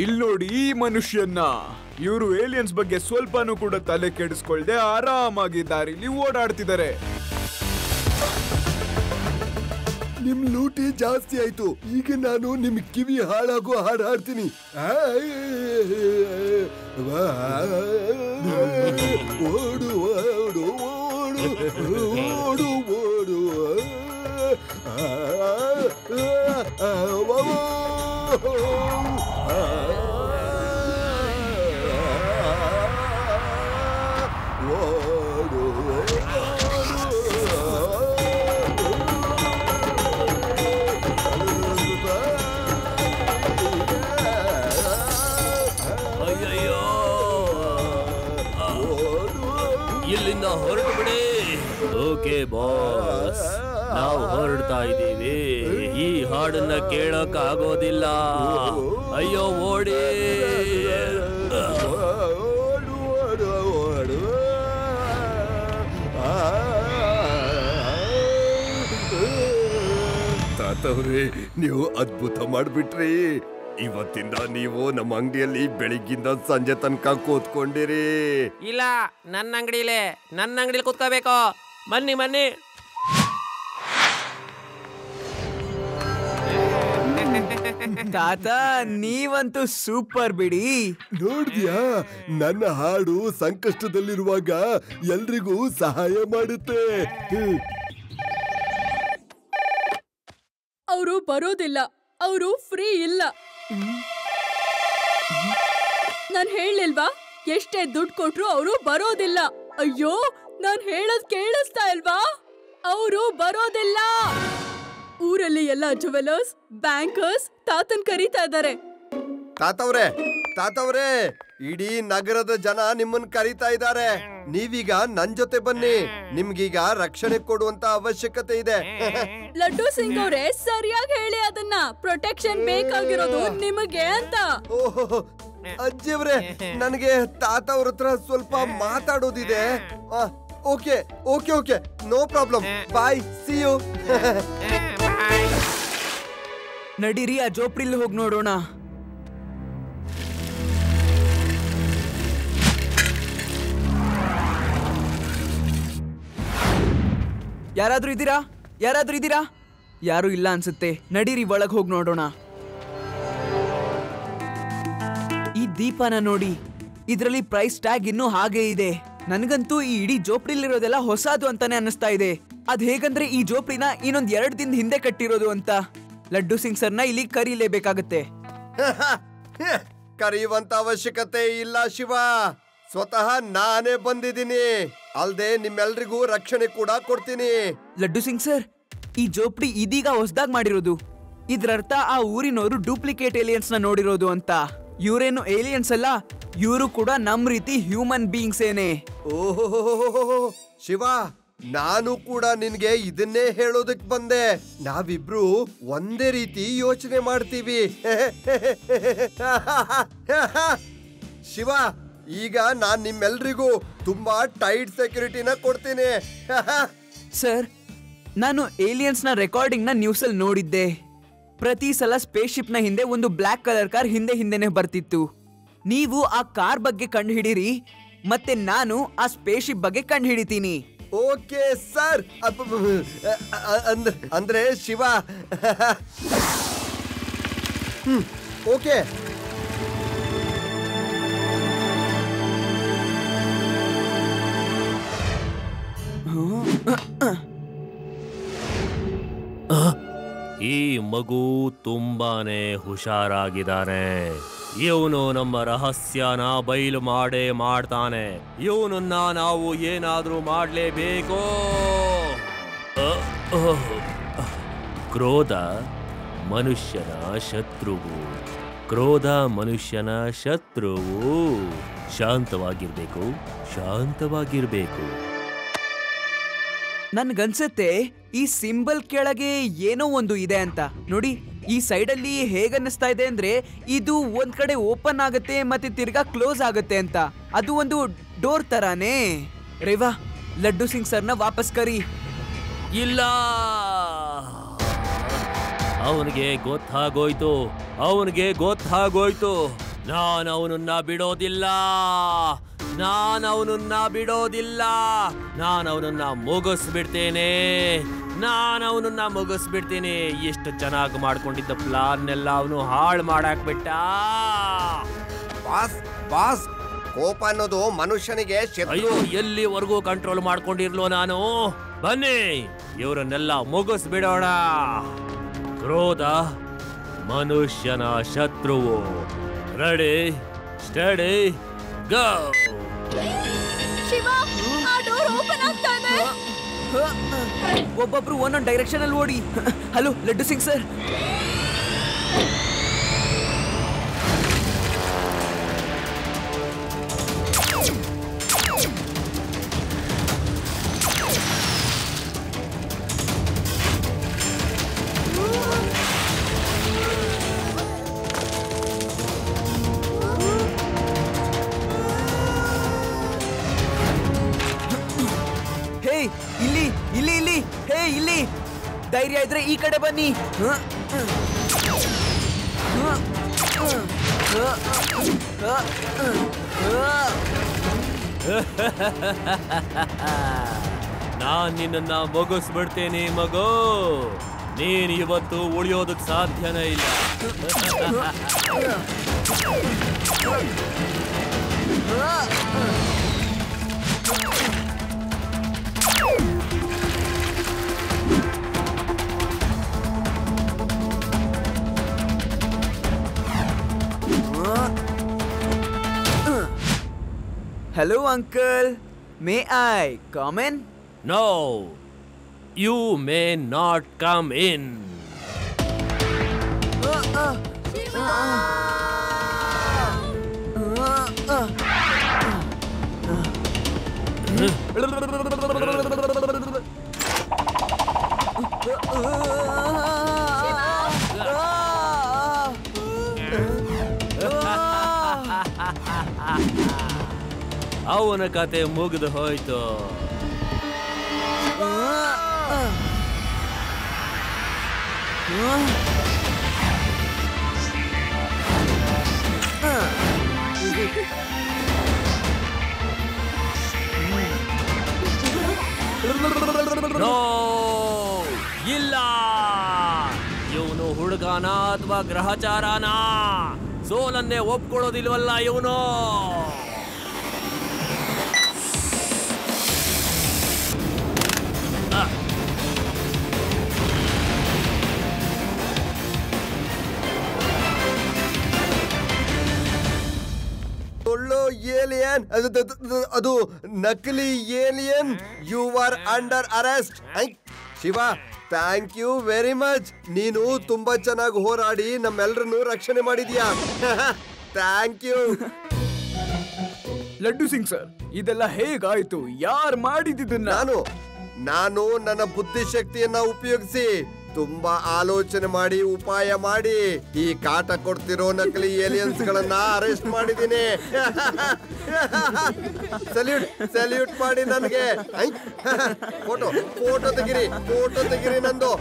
ಇಲ್ಲಿ ನೋಡಿ ಈ ಮನುಷ್ಯನ್ನ. ಇವರು ಏಲಿಯನ್ಸ್ ಬಗ್ಗೆ ಸ್ವಲ್ಪನೂ ಕೂಡ ತಲೆ ಕೆಡಿಸ್ಕೊಳ್ದೆ ಆರಾಮಾಗಿ ದಾರಿಲಿ ಓಡಾಡ್ತಿದ್ದಾರೆ. ನಿಮ್ ಲೂಟಿ ಜಾಸ್ತಿ ಆಯ್ತು. ಈಗ ನಾನು ನಿಮ್ ಕಿವಿ ಹಾಳಾಗೋ ಹಾಡು ಹಾಡ್ತೀನಿ. ಓಡು ಓಡು ಓಡು ಓಡು ಓಡು ಇಲ್ಲಿಂದ ಹೊರಟು ಬಿಡಿ. ಓಕೆ ಬಾಸ್, ನಾವು ಹೊರಡ್ತಾ ಇದ್ದೀವಿ. ಈ ಹಾಡನ್ನ ಕೇಳಕ್ ಆಗೋದಿಲ್ಲ. ಅಯ್ಯೋ ಓಡಿ. ತಾತವ್ರೆ, ನೀವು ಅದ್ಭುತ ಮಾಡ್ಬಿಟ್ರಿ. ಇವತ್ತಿಂದ ನೀವು ನಮ್ಮ ಅಂಗಡಿಯಲ್ಲಿ ಬೆಳಿಗ್ಗಿಂದ ಸಂಜೆ ತನಕ ಕೂತ್ಕೊಂಡಿರಿ. ಇಲ್ಲ, ನನ್ನ ಅಂಗಡಿಲಿ ಕೂತ್ಕೋಬೇಕು. ಬನ್ನಿ ಬನ್ನಿ. ತಾತ, ನೀವಂತೂ ಸೂಪರ್ ಬಿಡಿ. ನೋಡ್ದ್ಯಾ, ನನ್ನ ಹಾಡು ಸಂಕಷ್ಟದಲ್ಲಿರುವಾಗ ಎಲ್ರಿಗೂ ಸಹಾಯ ಮಾಡುತ್ತೆ. ಅವರು ಬರೋದಿಲ್ಲ, ಅವರು ಫ್ರೀ ಇಲ್ಲ. ನಾನ್ ಹೇಳಿಲ್ವಾ, ಎಷ್ಟೇ ದುಡ್ಡು ಕೊಟ್ರು ಅವರು ಬರೋದಿಲ್ಲ. ಅಯ್ಯೋ, ನಾನ್ ಹೇಳೋದ್ ಕೇಳಿಸ್ತಾ ಇಲ್ವಾ? ಅವರು ಬರೋದಿಲ್ಲ. ಊರಲ್ಲಿ ಎಲ್ಲ ಜುವೆಲರ್ಸ್, ಬ್ಯಾಂಕರ್ಸ್ ತಾತನ್ ಕರೀತಾ ಇದ್ದಾರೆ. ತಾತವ್ರೆ, ಇಡೀ ನಗರದ ಜನ ನಿಮ್ಮನ್ ಕರೀತಾ ಇದ್ದಾರೆ. ನೀವೀಗ ನನ್ ಜೊತೆ ಬನ್ನಿ. ನಿಮ್ಗೀಗ ರಕ್ಷಣೆ ಕೊಡುವಂತ ಅವಶ್ಯಕತೆ ಇದೆ. ಲಡ್ಡು ಸಿಂಗ್ ಅವರೇ, ಸರಿಯಾಗಿ ಹೇಳಿ ಅದನ್ನ. ಪ್ರೊಟೆಕ್ಷನ್ ಬೇಕಾಗಿರೋದು ನಿಮಗೆ ಅಂತ. ಓಹೋ ಅಜ್ಜಿಯವ್ರೆ, ನನಗೆ ತಾತವ್ರ ಹತ್ರ ಸ್ವಲ್ಪ ಮಾತಾಡೋದಿದೆ. Okay okay okay, no problem. Bye, see you. ನಡೀರಿ, ಆ ಜೋಪ್ರಿಲ್ ಹೋಗಿ ನೋಡೋಣ. ಯಾರಾದ್ರೂ ಇದ್ದೀರಾ? ಯಾರು ಇಲ್ಲ ಅನ್ಸುತ್ತೆ. ನಡೀರಿ, ಒಳಗ್ ಹೋಗಿ ನೋಡೋಣ. ಈ ದೀಪನ ನೋಡಿ, ಇದ್ರಲ್ಲಿ ಪ್ರೈಸ್ ಟ್ಯಾಗ್ ಇನ್ನೂ ಹಾಗೆ ಇದೆ. ನನ್ಗಂತೂ ಈ ಇಡೀ ಜೋಪ್ರಿಲಿರೋದೆಲ್ಲ ಹೊಸದು ಅಂತಾನೆ ಅನ್ನಿಸ್ತಾ ಇದೆ. ಅದ್ ಹೇಗಂದ್ರೆ ಈ ಜೋಪ್ರಿನ ಇನ್ನೊಂದ್ 2 ದಿನದ ಹಿಂದೆ ಕಟ್ಟಿರೋದು ಅಂತ. ಲಡ್ಡು ಸಿಂಗ್ ಸರ್ನ ಇಲ್ಲಿ ಕರೀಲೇಬೇಕಾಗತ್ತೆ. ಕರೆಯುವಂತ ಅವಶ್ಯಕತೆ ಇಲ್ಲ ಶಿವ. ಸ್ವತಃ ನಾನೇ ಬಂದಿದ್ದೀನಿ. ಅಲ್ದೆ ನಿಮ್ಮೆಲ್ರಿಗೂ ರಕ್ಷಣೆ ಕೂಡ ಕೊಡ್ತೀನಿ. ಲಡ್ಡು ಸಿಂಗ್ ಸರ್, ಈ ಜೋಪ್ಡಿ ಇದೀಗ ಹೊಸದಾಗಿ ಮಾಡಿರೋದು. ಇದ್ರರ್ಥ ಆ ಊರಿನವರು ಡೂಪ್ಲಿಕೇಟ್ ಏಲಿಯನ್ಸ್ ನ ನೋಡಿರೋದು ಅಂತ. ಇವರೇನು ಏಲಿಯನ್ಸ್ ಅಲ್ಲ, ಇವರು ಕೂಡ ನಮ್ ರೀತಿ ಹ್ಯೂಮನ್ ಬೀಯಿಂಗ್ಸ್ ಏನೆ. ಓಹೋ ಶಿವ, ನಾನು ಕೂಡ ನಿನ್ಗೆ ಇದನ್ನೇ ಹೇಳೋದಕ್ ಬಂದೆ. ನಾವಿಬ್ರು ಒಂದೇ ರೀತಿ ಯೋಚನೆ ಮಾಡ್ತೀವಿ. ಶಿವ, ಈಗ ನಾನ್ ನಿಮ್ಮೆಲ್ರಿಗೂ ತುಂಬಾ ಟೈಟ್ ಸೆಕ್ಯೂರಿಟಿನ ಕೊಡ್ತೀನಿ. ಸರ್, ನಾನು ಏಲಿಯನ್ಸ್ ನ ರೆಕಾರ್ಡಿಂಗ್ ನ ನ್ಯೂಸ್ ಅಲ್ಲಿ ನೋಡಿದ್ದೆ. ಪ್ರತಿ ಸಲ ಸ್ಪೇಸ್ ಶಿಪ್ ನ ಹಿಂದೆ ಒಂದು ಬ್ಲಾಕ್ ಕಲರ್ ಕಾರ್ ಹಿಂದೆನೆ ಬರ್ತಿತ್ತು. ನೀವು ಆ ಕಾರ್ ಬಗ್ಗೆ ಕಂಡು ಹಿಡೀರಿ, ಮತ್ತೆ ನಾನು ಆ ಸ್ಪೇಸ್ ಶಿಪ್ ಬಗ್ಗೆ ಕಂಡು ಹಿಡಿತೀನಿ. Okay sir. ಅಂದ್ರೆ ಶಿವ. ಓಕೆ. ಈ ಮಗು ತುಂಬಾನೇ ಹುಷಾರಾಗಿದ್ದಾನೆ. ಇವನು ನಮ್ಮ ರಹಸ್ಯನ ಬಯಲು ಮಾಡ್ತಾನೆ. ಇವನನ್ನ ನಾವು ಏನಾದ್ರೂ ಮಾಡ್ಲೇಬೇಕು. ಕ್ರೋಧ ಮನುಷ್ಯನ ಶತ್ರುವು. ಶಾಂತವಾಗಿರ್ಬೇಕು. ನನ್ಗನ್ಸತ್ತೆ ಈ ಸಿಂಬಲ್ ಕೆಳಗೆ ಏನೋ ಒಂದು ಇದೆ ಅಂತ. ನೋಡಿ, ಈ ಸೈಡ್ ಅಲ್ಲಿ ಹೇಗನ್ನಿಸ್ತಾ ಇದೆ ಅಂದ್ರೆ ಇದು ಒಂದ್ ಕಡೆ ಓಪನ್ ಆಗುತ್ತೆ ಮತ್ತೆ ತಿರ್ಗಾ ಕ್ಲೋಸ್ ಆಗುತ್ತೆ ಅಂತ. ಅದು ಒಂದು ಡೋರ್ ತರಾನೇ. ರೇವಾ, ಲಡ್ಡು ಸಿಂಗ್ ಸರ್ನ ವಾಪಸ್ ಕರಿ. ಇಲ್ಲ, ಅವನಿಗೆ ಗೊತ್ತಾಗೋಯ್ತು ನಾನು ಅವನನ್ನ ಬಿಡೋದಿಲ್ಲ ನಾನು ಅವನನ್ನ ಮುಗಿಸ್ಬಿಡ್ತೇನೆ ಎಷ್ಟು ಚೆನ್ನಾಗಿ ಮಾಡ್ಕೊಂಡಿದ್ದ ಪ್ಲಾನ್ನೆಲ್ಲ ಅವನು ಹಾಳು ಮಾಡಾಕ್ಬಿಟ್ಟ ಬಾಸ್ ಬಾಸ್ ಕೋಪ ಅನ್ನೋದು ಮನುಷ್ಯನಿಗೆ ಅಯ್ಯೋ ಎಲ್ಲಿವರೆಗೂ ಕಂಟ್ರೋಲ್ ಮಾಡ್ಕೊಂಡಿರ್ಲೋ ನಾನು ಬನ್ನಿ ಇವರನ್ನೆಲ್ಲ ಮುಗಿಸ್ಬಿಡೋಣ ಕ್ರೋಧ ಮನುಷ್ಯನ ಶತ್ರುವು ರೆಡಿ ಸ್ಟಡಿ ಗೋ ಶಿವ ಆ ಡೋರ್ ಓಪನ್ ಆಗ್ತಾ ಇದೆ ಒಬ್ಬೊಬ್ರು ಒಂದೊಂದು ಡೈರೆಕ್ಷನ್ ಅಲ್ಲಿ ಓಡಿ ಹಲೋ ಲಡ್ಡು ಸಿಂಗ್ ಸರ್ ಇಲ್ಲಿ ಧೈರ್ಯ ಇದ್ರೆ ಈ ಕಡೆ ಬನ್ನಿ ನಾನ್ ನಿನ್ನ ಮುಗಿಸ್ಬಿಡ್ತೇನೆ ಮಗು ನೀನ್ ಇವತ್ತು ಉಳಿಯೋದಕ್ ಸಾಧ್ಯನೇ ಇಲ್ಲ Hello, uncle. May I come in? No, you may not come in. ಅವನ ಕತೆ ಮುಗಿದು ಹೋಯ್ತು ಇಲ್ಲ ಇವನು ಹುಡುಗನ ಅಥವಾ ಗ್ರಹಚಾರನ ಸೋಲನ್ನೇ ಒಪ್ಕೊಳ್ಳೋದಿಲ್ವಲ್ಲ ಇವನು ಏಲಿಯನ್ ಅದು ನಕಲಿ alien you are under arrest Shiva thank you very much ನೀನು ತುಂಬಾ ಚೆನ್ನಾಗಿ ಹೋರಾಡಿ ನಮ್ಮೆಲ್ಲರನ್ನು ರಕ್ಷಣೆ ಮಾಡಿದ್ಯಾ thank you Laddu Singh sir ಇದೆಲ್ಲ ಹೇಗಾಯ್ತು ಯಾರು ಮಾಡಿದ್ದನ್ನ ನಾನು ನನ್ನ ಬುದ್ಧಿಶಕ್ತಿಯನ್ನ ಉಪಯೋಗಿಸಿ ತುಂಬಾ ಆಲೋಚನೆ ಮಾಡಿ ಉಪಾಯ ಮಾಡಿ ಈ ಕಾಟ ಕೊಡ್ತಿರೋ ನಕಲಿ ಏಲಿಯನ್ಸ್ ಗಳನ್ನ ಅರೆಸ್ಟ್ ಮಾಡಿದ್ದೀನಿ ಸಲ್ಯೂಟ್ ಮಾಡಿ ನನಗೆ ಫೋಟೋ ತೆಗಿರಿ ನಂದು